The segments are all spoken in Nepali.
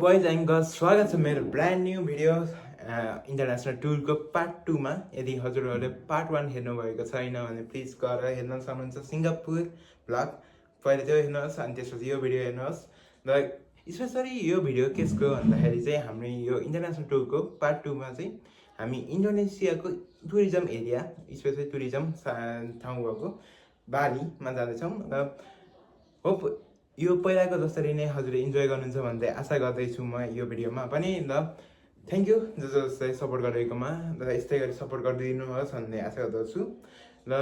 boys and girls, स्वागत छ मेरो ब्रान्ड न्यू भिडियो इन्टरनेसनल टुरको पार्ट 2 मा। यदि हजुरहरूले पार्ट 1 हेर्नु भएको छैन भने प्लिज गएर हेर्न सक्नुहुन्छ। सिङ्गापुर ब्लग पहिले त्यो हेर्नुहोस् अनि त्यसपछि यो भिडियो हेर्नुहोस्। र स्पेशली यो भिडियो केसको भन्दाखेरि चाहिँ हाम्रो यो इन्टरनेसनल टुरको पार्ट 2 मा चाहिँ हामी इन्डोनेसियाको टुरिज्म एरिया स्पेशली टुरिज्म ठाउँ भएको बालीमा जाँदैछौँ। र होप यो पहिलाको जसरी नै हजुरले इन्जोय गर्नुहुन्छ भन्दै आशा गर्दैछु म यो भिडियोमा पनि। र थ्याङ्क यू जसले सपोर्ट गरेकोमा, र यस्तै गरी सपोर्ट गरिदिनुहोस् भन्ने आशा गर्दछु। र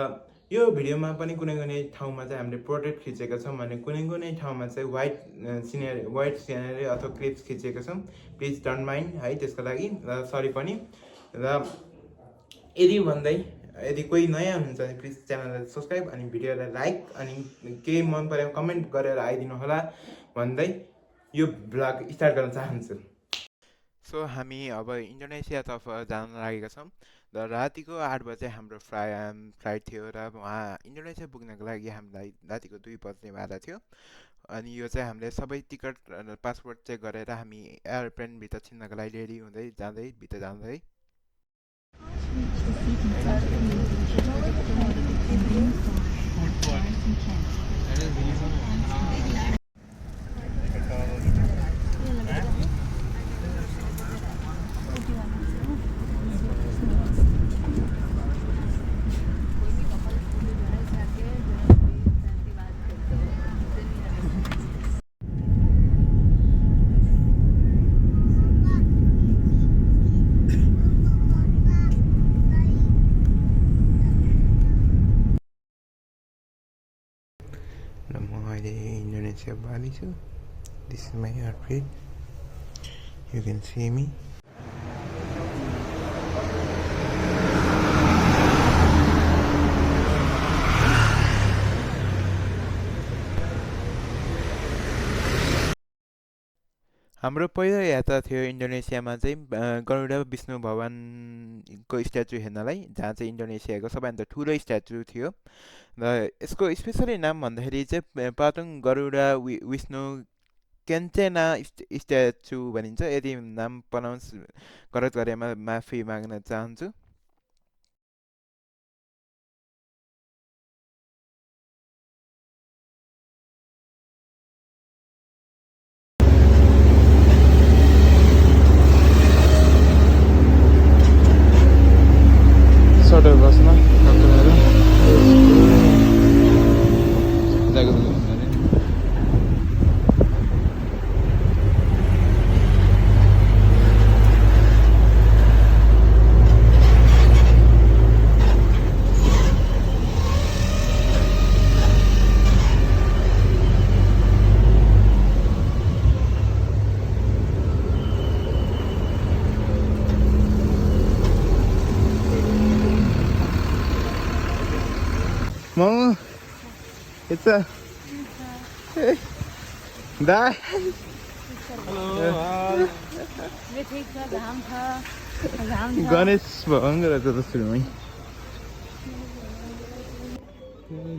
यो भिडियोमा पनि कुनै कुनै ठाउँमा चाहिँ हामीले पोर्ट्रेट खिचेका छौँ भने कुनै कुनै ठाउँमा चाहिँ वाइट सिनेरी अथवा क्लिप्स खिचेका छौँ। प्लिज डोन्ट माइन्ड है त्यसको लागि, र सरी पनि। र यदि कोही नयाँ हुनुहुन्छ भने प्लिज च्यानललाई सब्सक्राइब अनि भिडियोलाई लाइक अनि केही मन पऱ्यो कमेन्ट गरेर आइदिनु होला भन्दै यो भ्लग स्टार्ट गर्न चाहन्छु। सो हामी अब इन्डोनेसियातर्फ जान लागेका छौँ। र रातिको 8 बजे हाम्रो फ्लाइट थियो र वहाँ इन्डोनेसिया पुग्नको लागि हामीलाई रातिको 2 बज्नेवाला थियो। अनि यो चाहिँ हामीले सबै टिकट पासपोर्ट चेक गरेर हामी एयरप्लेनभित्र छिर्नको लागि रेडी हुँदै जाँदै भित्र जाँदै Indonesia Bali. So this is my outfit. You can see me. हाम्रो पहिलो यात्रा थियो इन्डोनेसियामा चाहिँ गरुडा विष्णु भगवानको स्ट्याचु हेर्नलाई, जहाँ चाहिँ इन्डोनेसियाको सबैभन्दा ठुलो स्ट्याचु थियो। र यसको स्पेसली नाम भन्दाखेरि चाहिँ पातुङ गरुडा विष्णु केन्चेना स्ट्याचु भनिन्छ। यदि नाम प्रनाउन्स गलत गरेमा माफी माग्न चाहन्छु। बस्न Mama, it's a Dad. Hello. Ganesh Bhavan to the filming.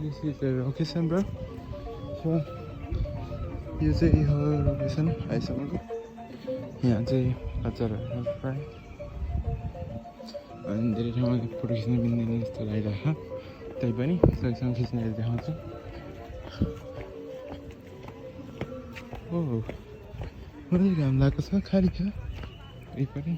This is the location, bro. So you say your location. I saw. Yeah, say Achara. Right. And there is no production in the light. त्यही पनि सँग खिच्नेर देखाउँछु। पुरै घाम लागेको छ, खाली छ पनि।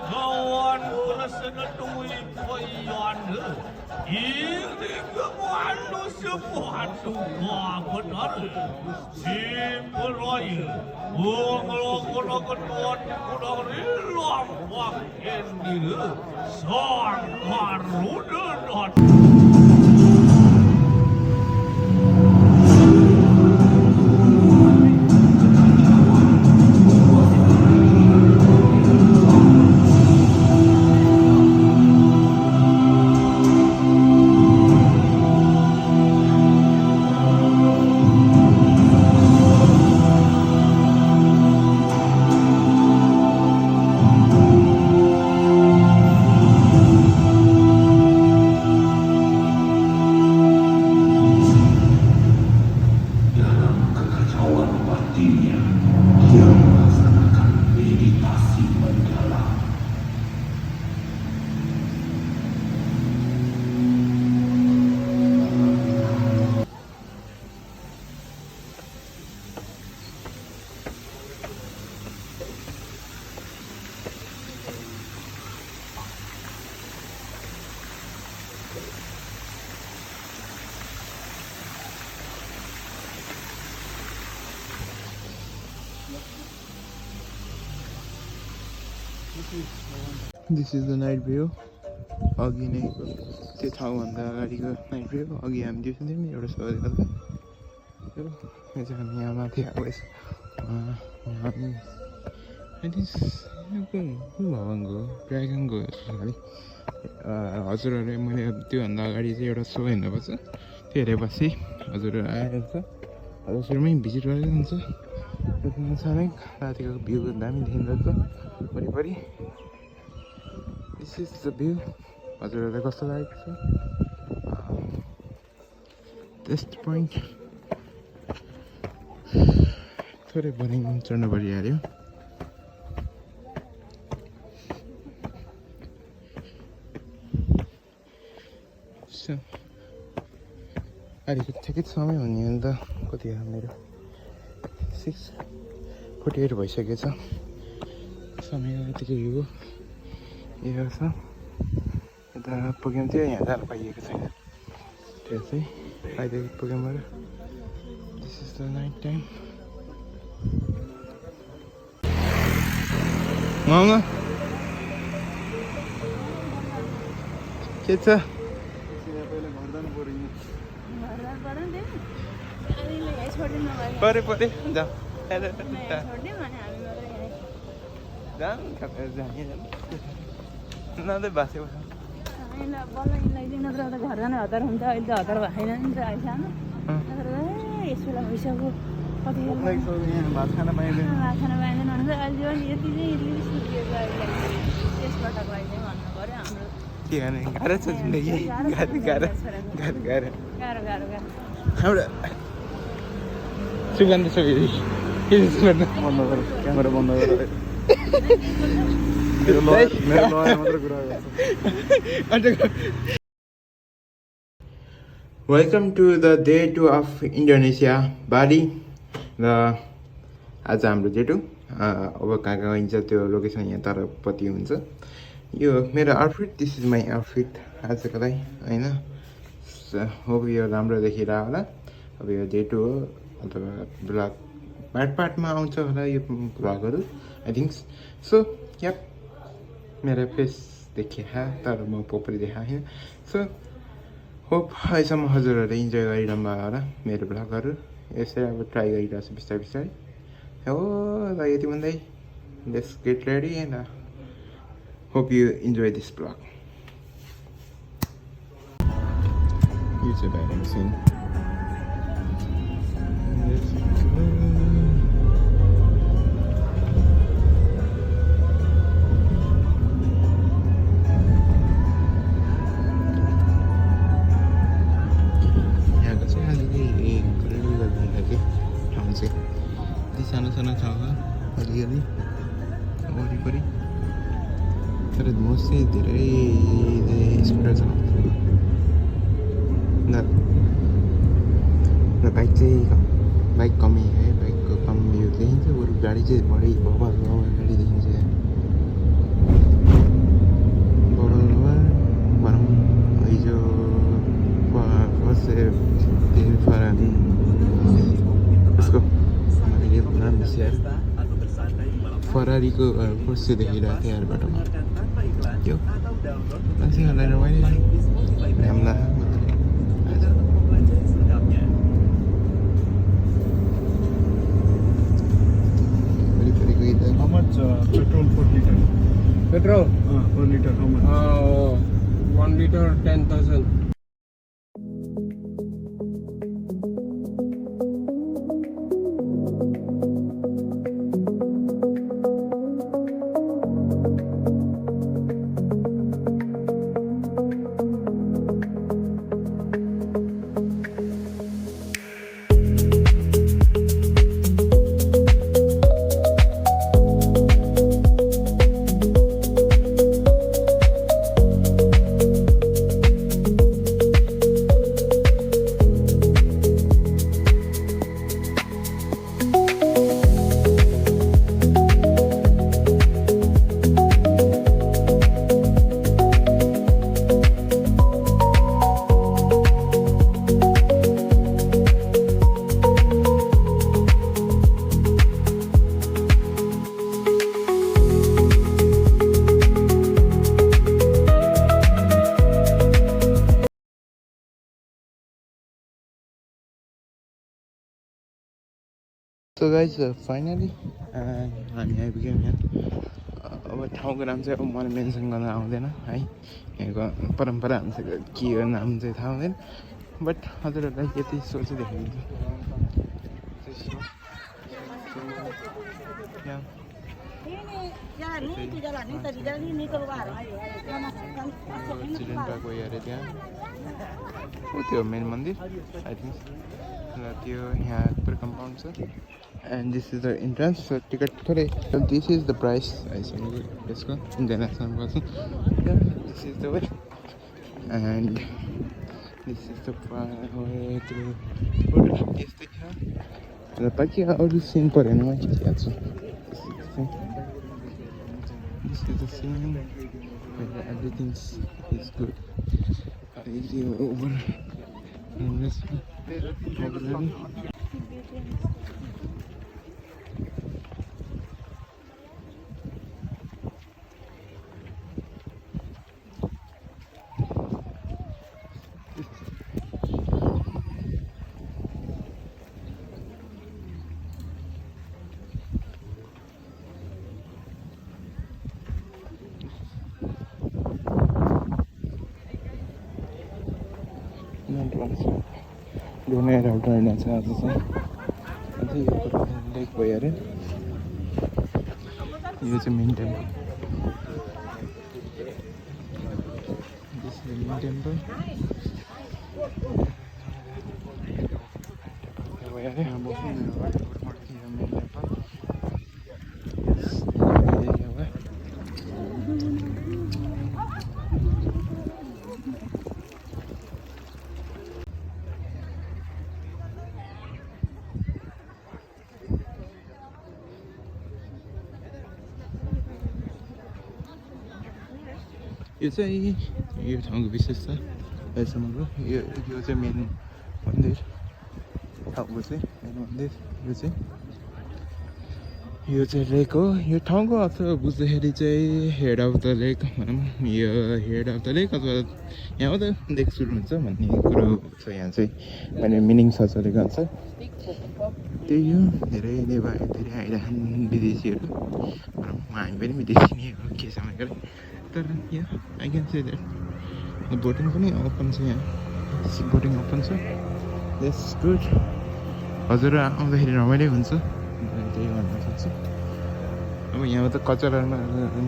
Kawan bersenandung poyan ini kemuan lusuh Waduh, benar. Simulai. Ngolong-ngolong ilang makin dulu. Sang karudenan. This is the night view. अघि नै त्यो ठाउँभन्दा अगाडिको नाइट भ्यू. अघि हामी देख्छौँ नि एउटा सौदा यो चाहिँ हामी यहाँ माथि अब हामी भवनको ड्रागनको अगाडि हजुरहरूले मैले त्योभन्दा अगाडि चाहिँ एउटा सो हेर्नुपर्छ. त्यो हेरेपछि हजुरहरू आएको छ हजुरमै भिजिट गरेर हुन्छ. त्यहाँ सानै रातिको भ्यू दामी देखिँदो रहेछ वरिपरि. This is the view. हजुरहरूलाई कस्तो लागेको छ? टेस्ट पोइन्ट थोरै बोरिङ चढ्नु परिहाल्यो. अलिकति ठिकै समय हुने अन्त कति हो मेरो 6:48 भइसकेको छ. समय यतिकै हो. यो छ यता प्रोग्राम थियो यहाँ जान पाइएको छैन. त्यो चाहिँ अहिले प्रोग्रामबाट. This is the night time. मामा के छ? परे परे जाऊ नदै बाँच्यो घर जाने हतार हुन्छ. अहिले त हतार भएन नि त अहिलेसम्म. यस बेला भइसक्यो कतिखेर भात खान पाइँदैन. भात खान पाइँदैन भने चाहिँ अहिले पनि यति चाहिँ सुत्रिएको अहिले त्यसपटकको अहिले भन्नु पऱ्यो हाम्रो के गर्ने गाह्रो छ जिन्दगी. गाह्रो गाह्रो गाह्रो गाह्रो गाह्रो गाह्रो गाह्रो हाम्रो सुगन्ध छ फेरि बन्द गर क्यामेरा बन्द गर मेरो लयर मात्र कुरा गर्छ. Welcome to the day 2 of Indonesia Bali. र आज हाम्रो डे 2. अब कहाँ कहाँ गइन्छ त्यो लोकेसन यहाँ तलपट्टि हुन्छ. यो मेरो outfit. This is my outfit आजको लागि होइन. होप यो राम्रो देखिरह होला. अब यो डे 2 हो अथवा ब्लग पार्टमा आउँछ होला यो ब्लगहरू आई थिङ्क सो. या मेरो फेस देखिया तर म पोपरी देखा होइन. सो होप अहिलेसम्म हजुरहरूले इन्जोय गरिरहनु भयो होला मेरो ब्लगहरू. यसरी अब ट्राई गरिरहेको छु बिस्तारै बिस्तारै. हो ल यति भन्दै let's get ready and hope you enjoy this blog. यो चाहिँ बाहिर सिन. सानो सानो ठाउँ अलिअलि वरिपरि. तर मोस्ट चाहिँ धेरै स्कुटर चलाउँछ. र बाइक चाहिँ बाइक कमी है. बाइकको कम भ्यू देखिन्छ. बरु गाडी चाहिँ बढी भवर गाडी देखिन्छ. भनौँ हिजो फर्स्ट फेरीको फोर्सो देखिरहेको थिएँ यहाँबाट यो मान्छेहरूलाई रमाइलो हामीलाई How much petrol per liter? Petrol, Per liter, how much? 1 liter 10,000. So guys, finally हामी आइपुग्यौँ यहाँ अब ठाउँको नाम चाहिँ अब मलाई मेन्सन गर्न आउँदैन है यहाँको परम्परा अनुसार के हो नाम चाहिँ थाहा हुँदैन बट हजुरहरूलाई यति सोचिदिएको चिल्ड्रेन पार्क गयो अरे त्यहाँ हो त्यो मेन मन्दिर आई थिङ्क र त्यो यहाँ पुरा कम्पाउन्ड छ and this is the entrance so ticket थोरै so this is the price आइसकेको यसको international bus this is the way and this is the way through यस्तै छ र बाँकी अरू सिन परेन म के याद छ this is the scene where everything is good easy over and this DoNER उठाइने छ आज चाहिँ अझै यो लेक भयो अरे यो चाहिँ main temple this is main temple भयो अरे बस्नु मेन टेम्पल यो चाहिँ यो ठाउँको विशेषता अहिलेसम्मको यो चाहिँ मेन मन्दिर ठाउँको चाहिँ मेन मन्दिर यो चाहिँ लेक हो यो ठाउँको अथवा बुझ्दाखेरि चाहिँ हेड अफ द लेक भनौँ यो हेड अफ द लेक अथवा यहाँबाट लेक सुरु हुन्छ भन्ने कुरो छ यहाँ चाहिँ भने मिनिङ छ चलेको हुन्छ त्यही हो धेरै आइरहन् विदेशीहरू हामी पनि विदेशी नै हो के समय तर यहाँ I can say that boating पनि ओपन छ यहाँ सिप बोटिङ ओपन छ द्याट्स गुड हजुर आउँदाखेरि रमाइलो हुन्छ त्यही भन्न सक्छु अब यहाँ त कचरामा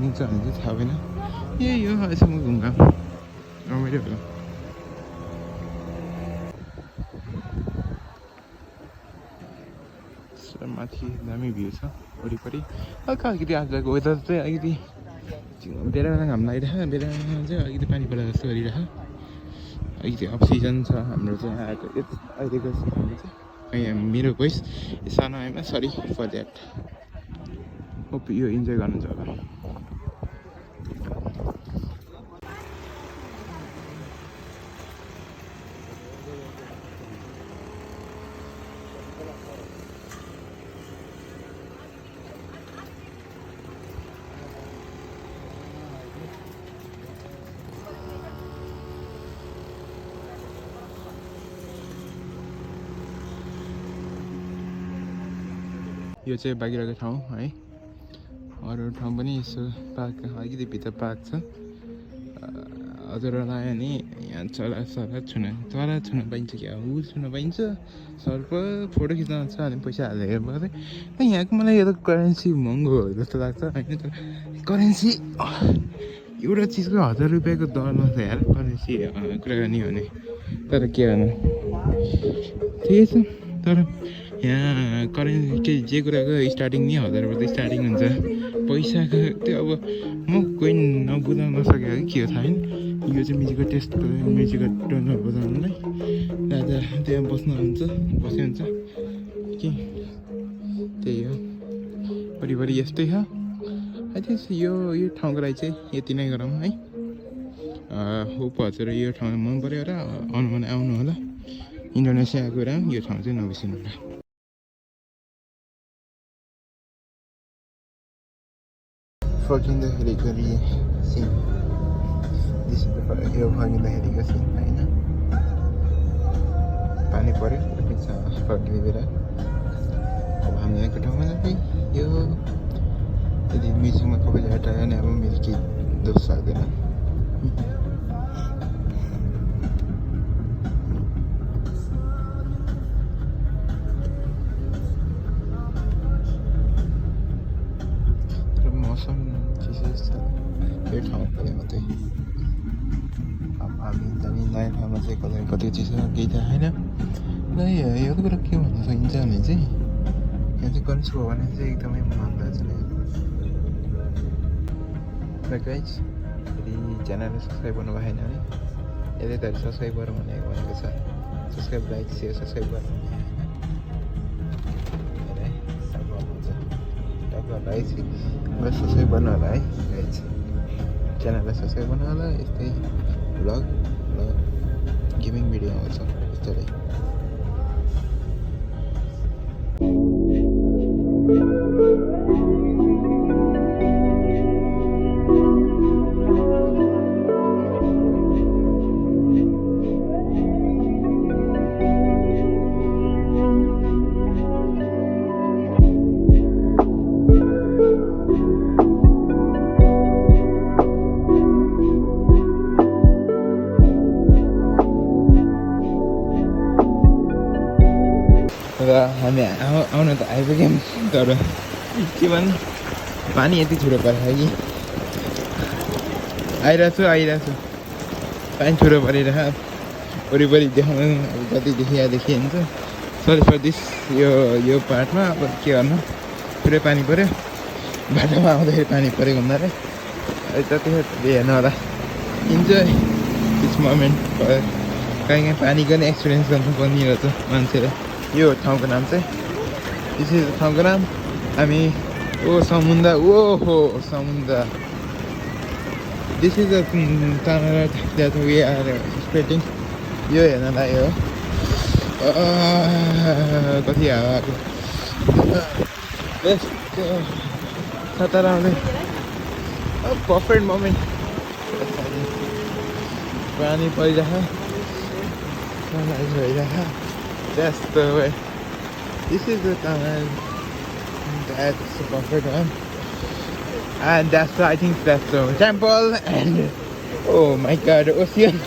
निन्छ भने चाहिँ थाहा भएन यही हो अहिलेसम्म घुमघाम रमाइलो भयो माथि दामी भ्यू छ वरिपरि हल्का अलिकति आजको वेदर चाहिँ अलिकति बेला बेला घाम लागिरहेको बेला बेलामा चाहिँ अलिकति पानी परेर जस्तो गरिरहेको अलिकति अफ सिजन छ हाम्रो चाहिँ आएको अहिलेको हाम्रो चाहिँ मेरो भोइस सानो आएमा सरी फर द्याट होप यो इन्जोय गर्नुहुन्छ होला यो चाहिँ बाहिरको ठाउँ है अरू ठाउँ पनि यसो पार्क अलिकति भित्र पार्क छ हजुरहरूलाई आयो नि यहाँ चरा छुन पाइन्छ क्या हुल छुन पाइन्छ सर्प फोटो खिच्न आउँछ अनि पैसा हालेर पर्छ यहाँको मलाई यो त करेन्सी महँगो हो जस्तो लाग्छ होइन त करेन्सी एउटा चिजको 1000 रुपियाँको दरमा छ यार करेन्सी कुरा गर्ने हो भने तर के गर्नु ठिकै छ तर यहाँ करेन्सी के जे कुराको स्टार्टिङ नि 1000 रुपियाँ स्टार्टिङ हुन्छ पैसाको त्यो अब म कोही नबुझ्न नसकेको कि के हो थाहा छैन यो चाहिँ म्युजिकल टेस्ट म्युजिकल टर्नर बजाउनुलाई दादा त्यहाँ बस्यो हुन्छ कि त्यही हो वरिपरि यस्तै छ आई थिङ्क यो ठाउँको लागि चाहिँ यति नै गरौँ है होप हजुर यो ठाउँ मन पऱ्यो र आउनु भने आउनु होला इन्डोनेसिया आएको कुरा यो ठाउँ चाहिँ नबिर्सिनु होला फर्किँदाखेरिको सिन यो फर्किँदाखेरिको सिन होइन पानी पऱ्यो फर्किने बेला अब हामी आएको ठाउँमा चाहिँ यो यदि म्युजिकमा कहिले हटायो भने अब मेरो केही दोष लाग्दैन तर मौसम चिसो छ यो ठाउँ पऱ्यो मात्रै अब हामी जाने नयाँ ठाउँमा चाहिँ कति चिसो केही थाहा छैन ल यो कुरा के भन्न सकिन्छ भने चाहिँ यहाँ चाहिँ गणेश भगवान् चाहिँ एकदमै महँगो छ र गाइज यदि च्यानललाई सब्सक्राइब गर्नु भएन भने यतै त सब्सक्राइब गरौँ भनेको छ सब्सक्राइब लाइक सेयर सब्सक्राइब गर्नु तपाईँहरूलाई सब्सक्राइब गर्नु होला है गाइज च्यानललाई सब्सक्राइब गर्नु होला यस्तै भ्लग गेमिङ भिडियो आउँछ यस्तै र हामी आउन त आइपुग्यौँ तर के भन्नु पानी यति छिटो परेछ कि आइरहेको छु पानी छिटो परिरहेछ वरिपरि देखाउनु अब कति देखिन्छ सरी फर दिस यो पार्टमा अब के गर्नु पुरै पानी पऱ्यो बाटोमा आउँदाखेरि पानी परेको हुँदा रहेछ त्यतिखेर हेर्नु होला इन्जोय दिस मोमेन्ट कहीँ पानीको नि एक्सपिरियन्स गर्नु पर्ने रहेछ मान्छेले यो ठाउँको नाम चाहिँ यसै ठाउँको नाम हामी समुद्र this is the that we are expecting यो हेर्नलाई हो कति हावाको सातारा आउँदै पर्फेक्ट मोमेन्ट पानी परिरहेको सनराइज भइरहेको That's the way. This is the tunnel. That's the perfect one. And I think that's the temple. And oh my God, ocean.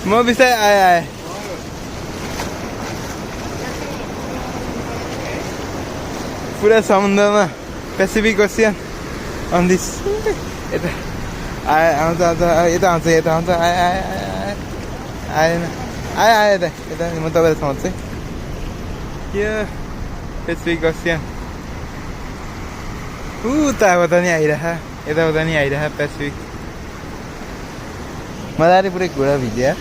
म बिस्तारै आएँ पुरा समुद्रमा पेसिफिक ओसियन अन दिस यता आउँछ यता आउँछ आएन आएँ यता म तपाईँलाई समाउँछु यो पेसिफिक ओसियन उताबाट नि आइरह यताउता नि आइरहेको पेसिफिक मजाले पुरै घुँडा भिज्यो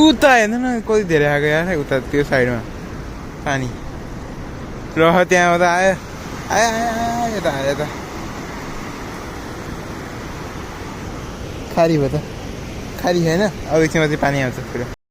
उता हेर्नु न कति धेरै आएको यार उता त्यो साइडमा पानी र त्यहाँ उता आयो आयो आयो यता आयो यता खारी भयो त खारी छैन अब एकछिनमा चाहिँ पानी आउँछ पुरा